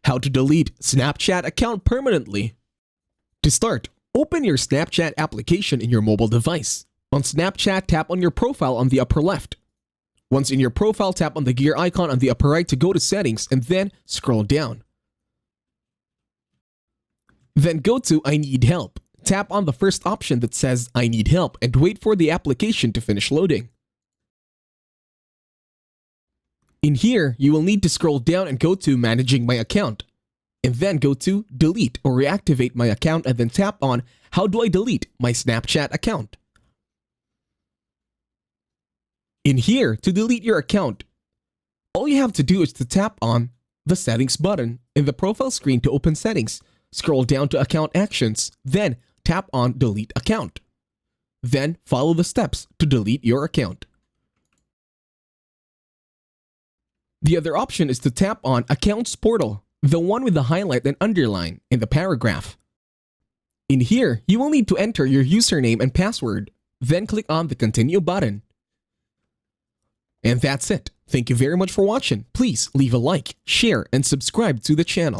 How to delete Snapchat account permanently. To start, open your Snapchat application in your mobile device. On Snapchat, tap on your profile on the upper left. Once in your profile, tap on the gear icon on the upper right to go to settings and then scroll down. Then go to I need help. Tap on the first option that says I need help and wait for the application to finish loading. In here, you will need to scroll down and go to Managing My Account. And then go to Delete or Reactivate My Account and then tap on How do I delete my Snapchat account? In here, to delete your account, all you have to do is to tap on the Settings button in the profile screen to open settings. Scroll down to Account Actions, then tap on Delete Account. Then follow the steps to delete your account. The other option is to tap on Accounts Portal, the one with the highlight and underline in the paragraph. In here, you will need to enter your username and password, then click on the Continue button. And that's it. Thank you very much for watching. Please leave a like, share, and subscribe to the channel.